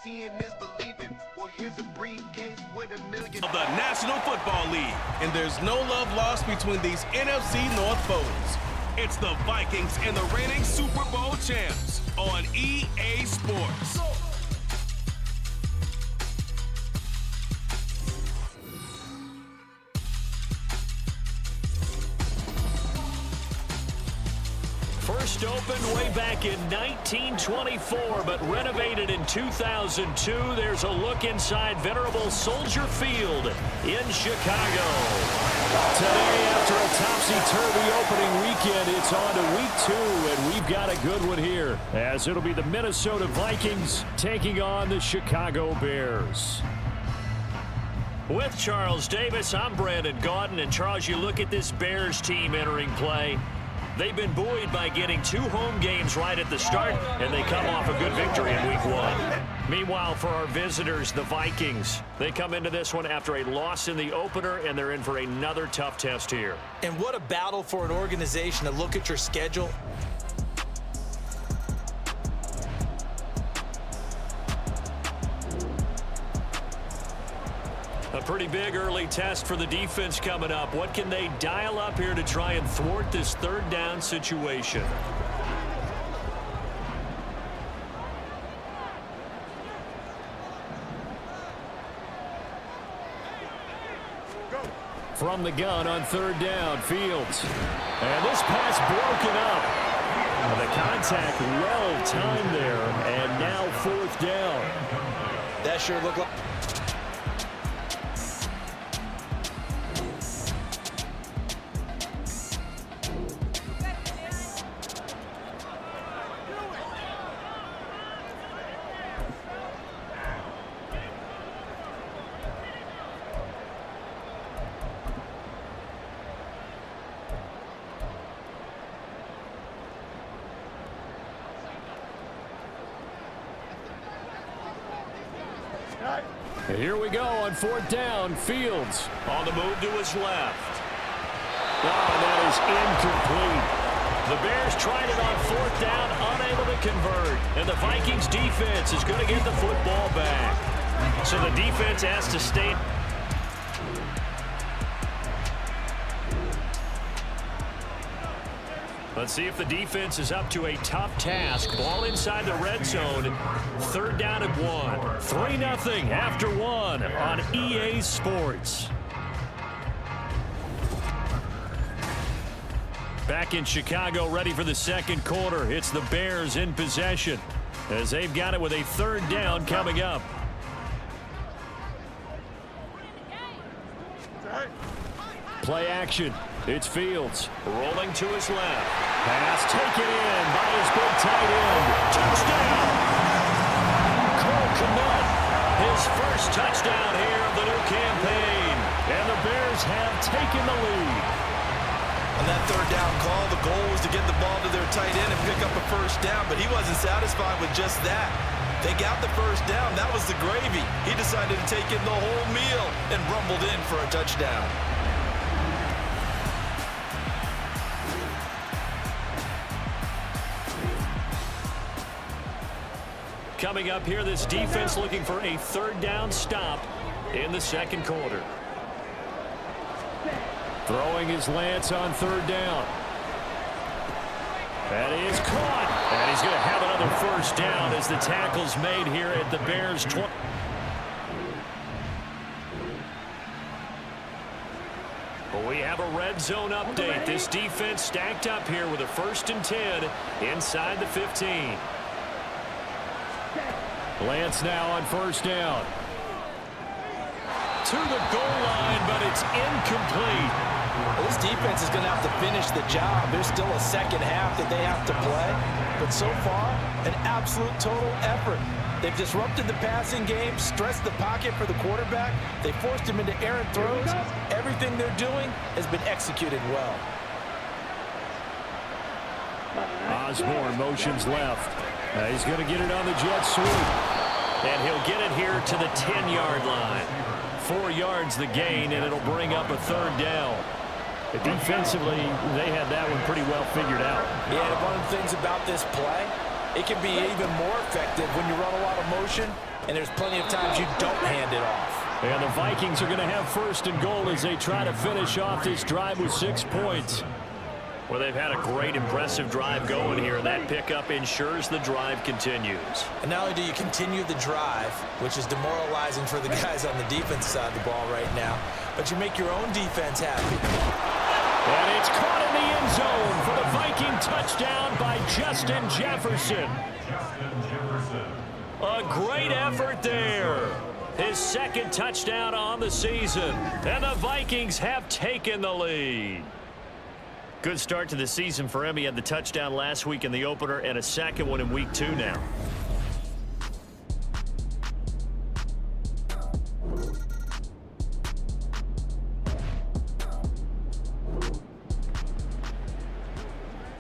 Seeing is believing. Well, here's a briefcase with $1 million. Of the National Football League, and there's no love lost between these NFC North foes. It's the Vikings and the reigning Super Bowl champs on EA Sports. First opened way back in 1924, but renovated in 2002. There's a look inside venerable Soldier Field in Chicago. Today, after a topsy-turvy opening weekend, it's on to week 2, and we've got a good one here, as it'll be the Minnesota Vikings taking on the Chicago Bears. With Charles Davis, I'm Brandon Gaudin, and Charles, you look at this Bears team entering play. They've been buoyed by getting 2 home games right at the start, and they come off a good victory in week 1. Meanwhile, for our visitors, the Vikings, they come into this one after a loss in the opener, and they're in for another tough test here. And what a battle for an organization to look at your schedule. A pretty big early test for the defense coming up. What can they dial up here to try and thwart this third down situation? From the gun on third down, Fields. And this pass broken up. The contact well timed there, and now fourth down. That sure looked like... Here we go on fourth down. Fields on the move to his left. Oh, that is incomplete. The Bears tried it on fourth down, unable to convert. And the Vikings defense is going to get the football back. So the defense has to stay. Let's see if the defense is up to a tough task. Ball inside the red zone. Third down and 1. 3-0 after 1 on EA Sports. Back in Chicago, ready for the second quarter. It's the Bears in possession as they've got it with a third down coming up. Play action. It's Fields rolling to his left. Pass taken in by his big tight end. Touchdown! Cole Kmet, his first touchdown here of the new campaign. And the Bears have taken the lead. On that third down call, the goal was to get the ball to their tight end and pick up a first down, but he wasn't satisfied with just that. They got the first down. That was the gravy. He decided to take in the whole meal and rumbled in for a touchdown. Coming up here, this defense looking for a third down stop in the second quarter. Throwing his Lance on third down. That is caught. And he's going to have another first down as the tackle's made here at the Bears' 20. We have a red zone update. This defense stacked up here with a 1st and 10 inside the 15. Lance now on first down. To the goal line, but it's incomplete. Well, this defense is going to have to finish the job. There's still a second half that they have to play. But so far, an absolute total effort. They've disrupted the passing game, stressed the pocket for the quarterback. They forced him into errant throws. Everything they're doing has been executed well. Osborne motions left. He's going to get it on the jet sweep. And he'll get it here to the 10-yard line. 4 yards the gain, and it'll bring up a third down. Defensively, they had that one pretty well figured out. Yeah, one of the things about this play, It can be even more effective when you run a lot of motion, and there's plenty of times you don't hand it off. And the Vikings are going to have first and goal as they try to finish off this drive with 6 points. Well, they've had a great, impressive drive going here, and that pickup ensures the drive continues. And not only do you continue the drive, which is demoralizing for the guys on the defense side of the ball right now, but you make your own defense happy. And it's caught in the end zone for the Viking touchdown by Justin Jefferson. A great effort there. His second touchdown on the season. And the Vikings have taken the lead. Good start to the season for him. He had the touchdown last week in the opener and a second one in week 2 now.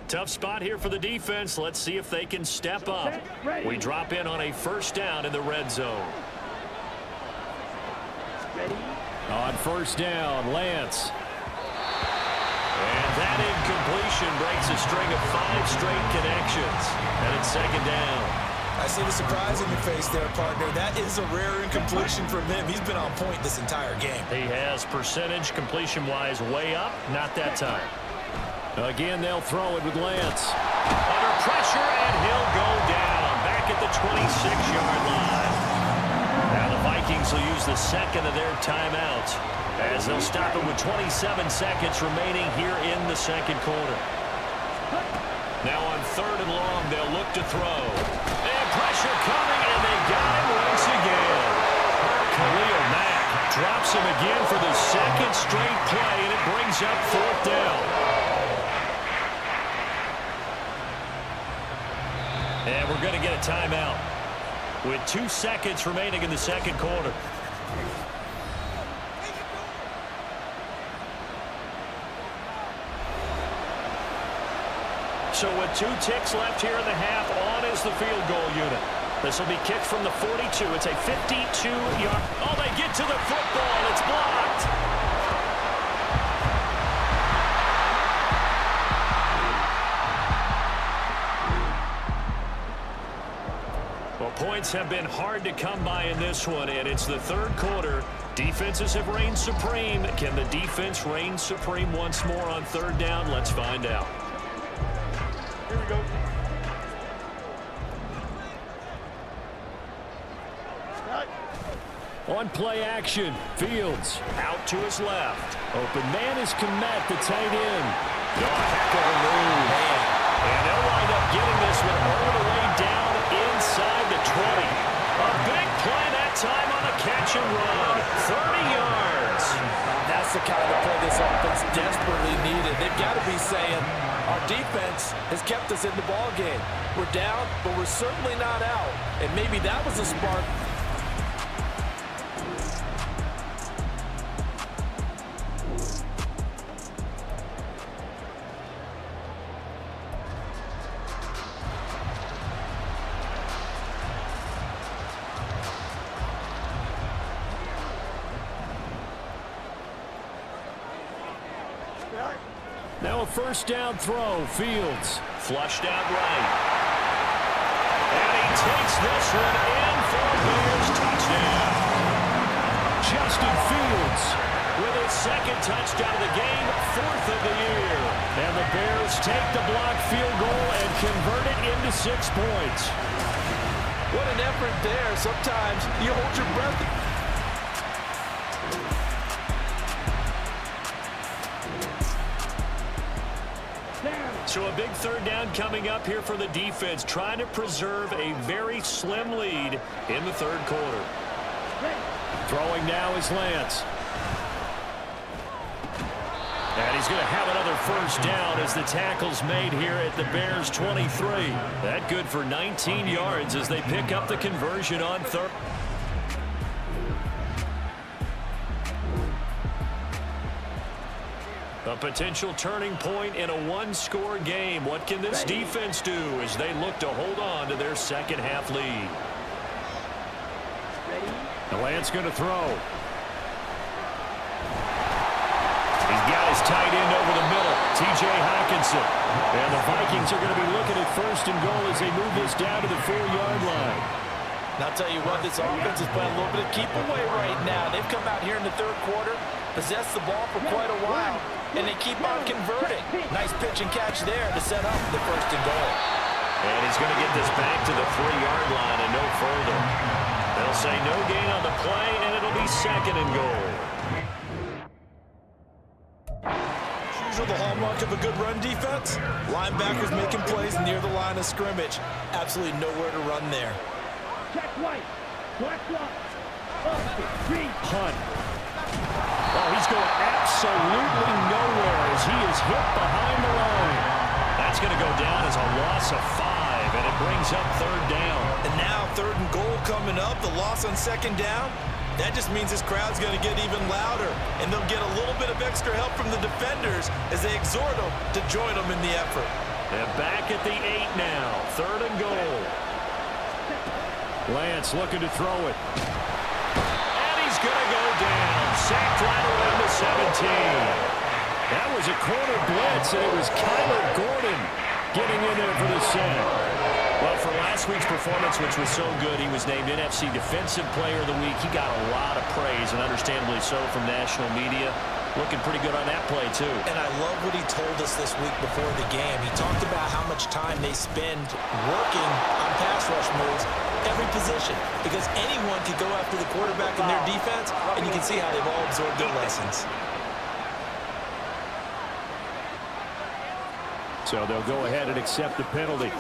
Tough spot here for the defense. Let's see if they can step up. We drop in on a first down in the red zone. On first down, Lance. And that incompletion breaks a string of 5 straight connections. And it's second down. I see the surprise in your face there, partner. That is a rare incompletion from him. He's been on point this entire game. He has percentage completion-wise way up. Not that time. Again, they'll throw it with Lance. Under pressure, and he'll go down. Back at the 26-yard line. Now the Vikings will use the second of their timeouts as they'll stop it with 27 seconds remaining here in the second quarter. Now on third and long, they'll look to throw. And pressure coming, and they got him once again. Khalil Mack drops him again for the second straight play, and it brings up fourth down. And we're going to get a timeout with 2 seconds remaining in the second quarter. So with 2 ticks left here in the half, on is the field goal unit. This will be kicked from the 42. It's a 52-yard. Oh, they get to the football. It's blocked. Well, points have been hard to come by in this one, and it's the third quarter. Defenses have reigned supreme. Can the defense reign supreme once more on third down? Let's find out. Here we go. On play action, Fields out to his left. Open man is Komet, the tight end. Oh, heck of a move, man. And they'll wind up getting this one all the way down inside the 20. A big play that time on a catch and run. 30 yards. That's the kind of play this offense desperately needed. They've got to be saying, our defense has kept us in the ball game. We're down, but we're certainly not out. And maybe that was a spark. Now a first down throw. Fields flushed out right. And he takes this one in for a Bears touchdown. Justin Fields with his second touchdown of the game, 4th of the year. And the Bears take the blocked field goal and convert it into 6 points. What an effort there. Sometimes you hold your breath. So a big third down coming up here for the defense, trying to preserve a very slim lead in the third quarter. Throwing now is Lance. And he's going to have another first down as the tackle's made here at the Bears 23. That good for 19 yards as they pick up the conversion on third. A potential turning point in a one-score game. What can this defense do as they look to hold on to their second half lead? The Lance going to throw. He's got his tight end over the middle. T.J. Hawkinson. And the Vikings are going to be looking at first and goal as they move this down to the 4-yard line. And I'll tell you what, this offense is playing a little bit of keep away right now. They've come out here in the third quarter, possessed the ball for quite a while, and they keep on converting. Nice pitch and catch there to set up the first and goal. And he's going to get this back to the 3-yard line and no further. They'll say no gain on the play, and it'll be second and goal. Usually the hallmark of a good run defense. Linebackers making plays near the line of scrimmage. Absolutely nowhere to run there. Hunt. Oh, he's going absolutely nowhere as he is hit behind the line. That's going to go down as a loss of 5, and it brings up third down. And now third and goal coming up. The loss on second down. That just means this crowd's going to get even louder, and they'll get a little bit of extra help from the defenders as they exhort them to join them in the effort. And back at the 8 now. Third and goal. Lance looking to throw it. And he's going to go down. Sacked right around the 17. That was a corner blitz, and it was Kyler Gordon getting in there for the sack. Well, for last week's performance, which was so good, he was named NFC Defensive Player of the Week. He got a lot of praise, and understandably so, from national media. Looking pretty good on that play, too. And I love what he told us this week before the game. He talked about how much time they spend working on pass rush moves, every position, because anyone could go after the quarterback in their defense, and you can see how they've all absorbed their lessons. So they'll go ahead and accept the penalty.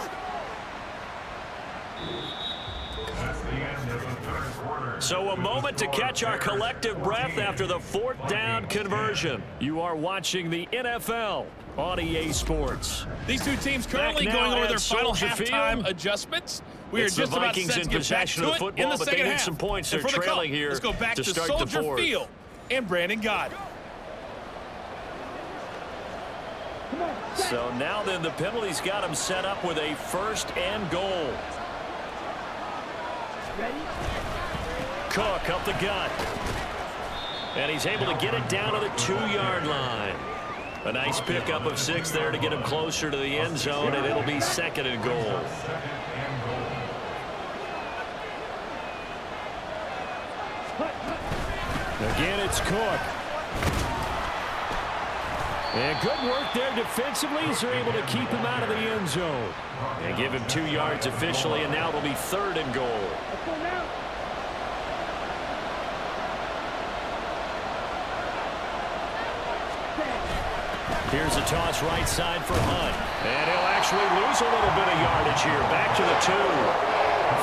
So a moment to catch our collective breath after the 4th down conversion. You are watching the NFL on EA Sports. These two teams currently going over their final halftime adjustments. We are just about set to get back to it in the second half. Some points. They're and for the trailing call, here let's go back to start Soldier the 4th. Field and Brandon Gott. So now then the penalty's got him set up with a first and goal. Cook up the gut. And he's able to get it down to the 2-yard line. A nice pickup of 6 there to get him closer to the end zone, and it'll be second and goal. Again, it's Cook. And good work there defensively as they're able to keep him out of the end zone. And give him 2 yards officially, and now it'll be third and goal. Here's a toss right side for Hunt. And he'll actually lose a little bit of yardage here. Back to the 2.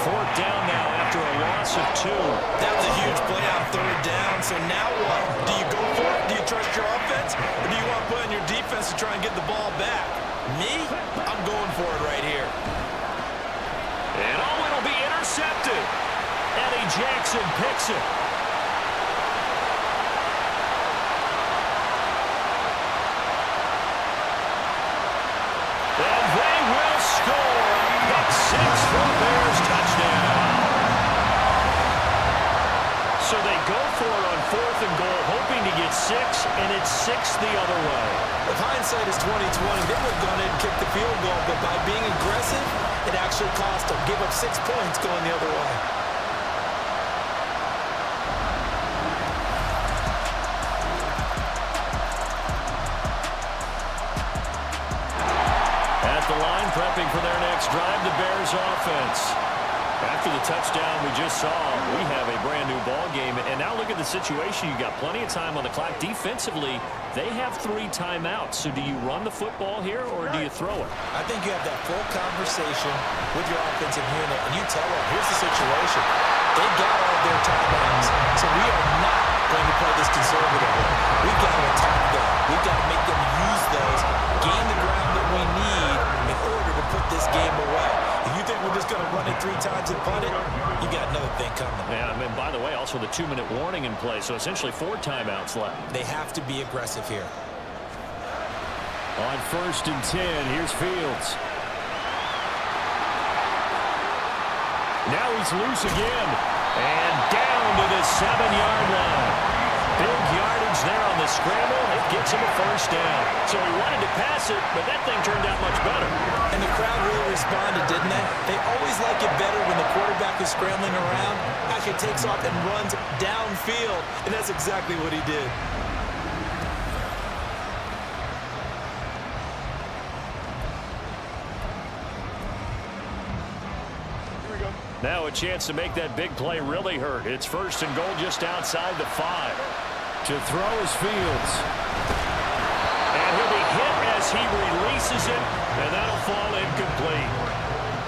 4th down now after a loss of 2. That was a huge play on third down. So now what? Do you go for it? Do you trust your offense? Or do you want to put on your defense to try and get the ball back? Me? I'm going for it right here. And oh, it'll be intercepted. Eddie Jackson picks it. And they will score. Pick 6 for the Bears, touchdown. So they go for it on 4th and goal, hoping to get 6, and it's 6 the other way. If hindsight is 20/20, they would have gone in and kicked the field goal, but by being aggressive, it actually cost them. Give up 6 points going the other way. At the line, prepping for their next drive, the Bears offense. After the touchdown we just saw, we have a brand-new ball game. And now look at the situation. You've got plenty of time on the clock. Defensively, they have 3 timeouts. So do you run the football here, or do you throw it? I think you have that full conversation with your offensive unit, and you tell them, here's the situation. They've got all of their timeouts, so we are not going to play this conservatively. We've got to attack them. We've got to make them use those, gain the ground that we need in order to put this game away. If you think we're just going to run it 3 times and punt it, you got another thing coming. Yeah, and by the way, also the 2-minute warning in play, so essentially 4 timeouts left. They have to be aggressive here. On 1st and 10, here's Fields. Now he's loose again, and down to the 7-yard line. Big yardage there on the scramble. It gets gets him a first down. So he wanted to pass it, but that thing turned out much better. And the crowd really responded, didn't they? They always like it better when the quarterback is scrambling around, actually takes off and runs downfield, and that's exactly what he did. Now a chance to make that big play really hurt. It's first and goal just outside the 5. To throw is Fields. And he'll be hit as he releases it, and that'll fall incomplete.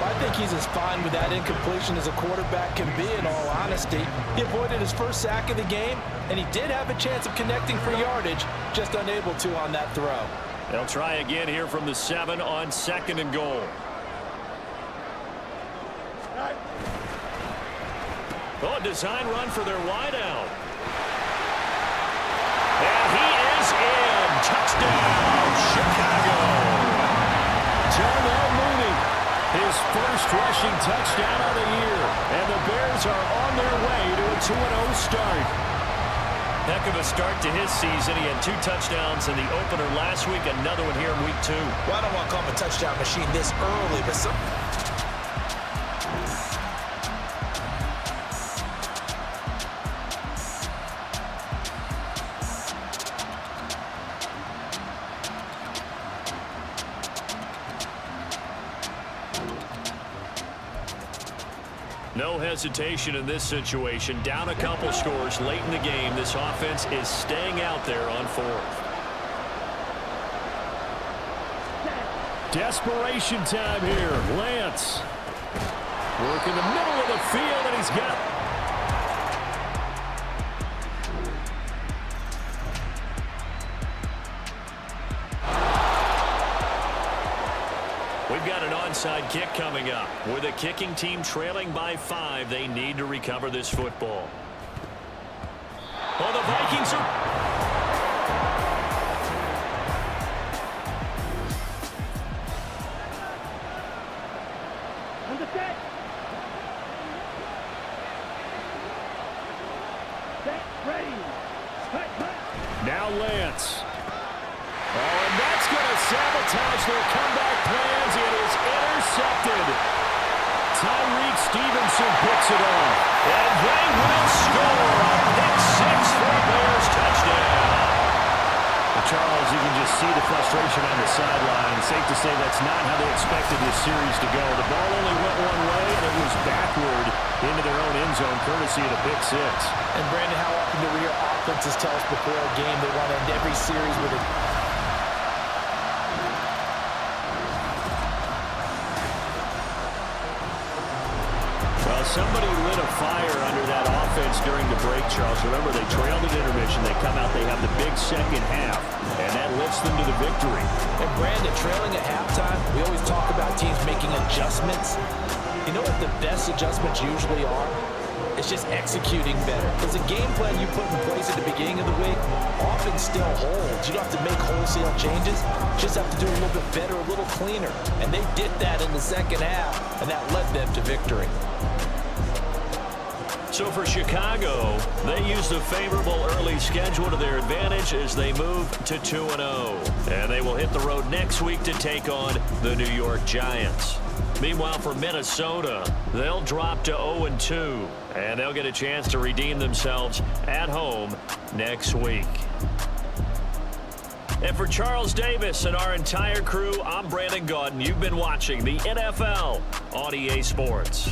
I think he's as fine with that incompletion as a quarterback can be, in all honesty. He avoided his first sack of the game, and he did have a chance of connecting for yardage, just unable to on that throw. They'll try again here from the 7 on second and goal. Oh, design run for their wideout. And he is in. Touchdown, Chicago. Darnell Mooney, his first rushing touchdown of the year. And the Bears are on their way to a 2-0 start. Heck of a start to his season. He had 2 touchdowns in the opener last week, another one here in week 2. Well, I don't want to call him a touchdown machine this early, but some... No hesitation in this situation. Down a couple scores late in the game. This offense is staying out there on 4th. Desperation time here. Lance. Work in the middle of the field, and he's got... We've got an onside kick coming up. With a kicking team trailing by 5, they need to recover this football. Oh, the Vikings are... Now Lance. Oh, and that's going to sabotage their comeback plans. It is intercepted. Tyreek Stevenson picks it off. And they will score a pick 6 for a Bears touchdown. Charles, you can just see the frustration on the sideline. Safe to say that's not how they expected this series to go. The ball only went one way, and it was backward into their own end zone, courtesy of the pick 6. And Brandon, how often do we hear offenses tell us before a game they want to end every series with a... Somebody lit a fire under that offense during the break, Charles. Remember, they trailed at intermission. They come out, they have the big second half, and that lifts them to the victory. And Brandon, trailing at halftime, we always talk about teams making adjustments. You know what the best adjustments usually are? It's just executing better. Because the game plan you put in place at the beginning of the week often still holds. You don't have to make wholesale changes. You just have to do a little bit better, a little cleaner. And they did that in the second half, and that led them to victory. So for Chicago, they used a favorable early schedule to their advantage as they move to 2-0. And they will hit the road next week to take on the New York Giants. Meanwhile, for Minnesota, they'll drop to 0-2. And they'll get a chance to redeem themselves at home next week. And for Charles Davis and our entire crew, I'm Brandon Gaudin. You've been watching the NFL on EA Sports.